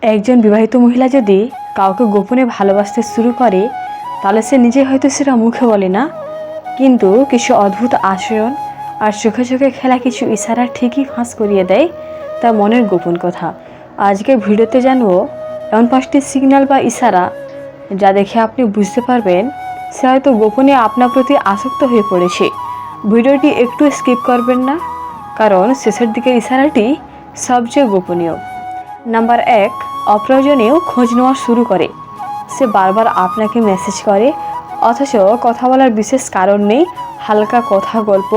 একজন বিবাহিত মহিলা যদি কাউকে গোপনে ভালোবাসতে শুরু করে তাহলে সে নিজে হয়তো সেটা মুখে বলে না, কিন্তু কিছু অদ্ভুত আচরণ আর চোখে চোখে খেলা কিছু ইশারা ঠিকই ফাঁস করিয়ে দেয় তার মনের গোপন কথা। আজকে ভিডিওতে জানবো এমন 5টি সিগন্যাল বা ইশারা যা দেখে আপনি বুঝতে পারবেন সে হয়তো গোপনে আপনার প্রতি আসক্ত হয়ে পড়েছে। ভিডিওটি একটু স্কিপ করবেন না, কারণ শেষের দিকের ইশারাটি সবচেয়ে গোপনীয়। নাম্বার 1, অপ্রয়োজনীয় খোঁজ নেওয়া শুরু করে। সে বারবার আপনাকে মেসেজ করে অথচ কথা বলার বিশেষ কারণ নেই। হালকা কথা, গল্প,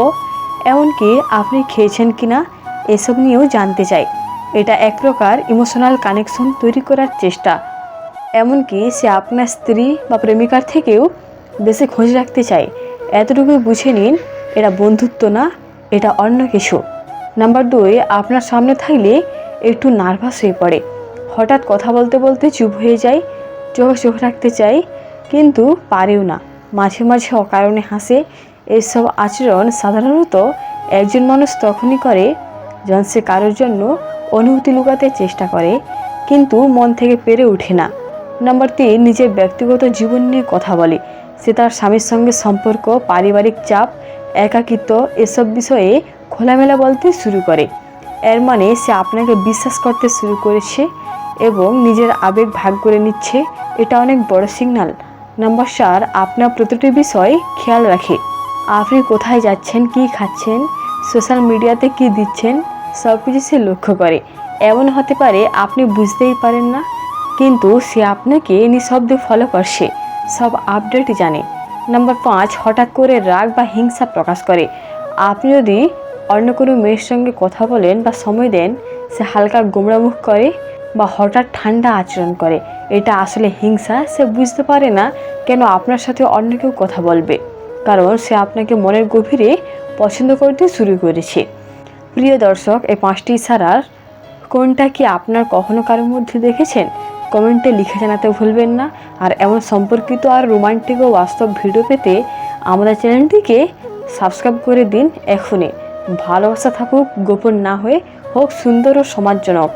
এমনকি আপনি খেয়েছেন কিনা এসব নিয়েও জানতে চায়। এটা এক প্রকার ইমোশনাল কানেকশন তৈরি করার চেষ্টা। এমনকি সে আপনার স্ত্রী বা প্রেমিকার থেকেও বেশি খোঁজ রাখতে চায়। এতটুকু বুঝে নিন, এটা বন্ধুত্ব না, এটা অন্য কিছু। নাম্বার 2, আপনার সামনে থাকলে একটু নার্ভাস হয়ে পড়ে। হঠাৎ কথা বলতে বলতে চুপ হয়ে যায়, চোখে চোখ রাখতে চায় কিন্তু পারেও না। মাঝে মাঝে অকারণে হাসে। এইসব আচরণ সাধারণত একজন মানুষ তখনই করে যখন সে কারোর জন্য অনুভূতি লুকাতে চেষ্টা করে কিন্তু মন থেকে পেরে ওঠে না। নাম্বার 3, নিজের ব্যক্তিগত জীবন নিয়ে কথা বলে। সে তার স্বামীর সঙ্গে সম্পর্ক, পারিবারিক চাপ, একাকিত্ব এসব বিষয়ে খোলামেলা বলতে শুরু করে। এর মানে সে আপনাকে বিশ্বাস করতে শুরু করেছে এবং নিজের আবেগ ভাগ করে নিচ্ছে। এটা অনেক বড় সিগন্যাল। নাম্বার 4, আপনার প্রতিটি বিষয় খেয়াল রাখে। আপনি কোথায় যাচ্ছেন, কী খাচ্ছেন, সোশ্যাল মিডিয়াতে কী দিচ্ছেন, সব কিছু সে লক্ষ্য করে। এমন হতে পারে আপনি বুঝতেই পারেন না, কিন্তু সে আপনাকে নিঃশব্দে ফলো করছে, সব আপডেট জানে। নাম্বার 5, হঠাৎ করে রাগ বা হিংসা প্রকাশ করে। আপনি যদি অন্য কোনো মেয়ের সঙ্গে কথা বলেন বা সময় দেন, সে হালকা গোমড়া মুখ করে বা হঠাৎ ঠান্ডা আচরণ করে। এটা আসলে হিংসা। সে বুঝতে পারে না কেন আপনার সাথে অন্য কেউ কথা বলবে, কারণ সে আপনাকে মনের গভীরে পছন্দ করতে শুরু করেছে। প্রিয় দর্শক, এই 5টি ইশারার কোনটা কি আপনার কখনো কারোর মধ্যে দেখেছেন? কমেন্টে লিখে জানাতে ভুলবেন না। আর এমন সম্পর্কিত আর রোমান্টিক ও বাস্তব ভিডিও পেতে আমাদের চ্যানেলটিকে সাবস্ক্রাইব করে দিন এখনই। ভালোবাসা থাকুক গোপন না হয়ে, হোক সুন্দর ও সমাজজনক।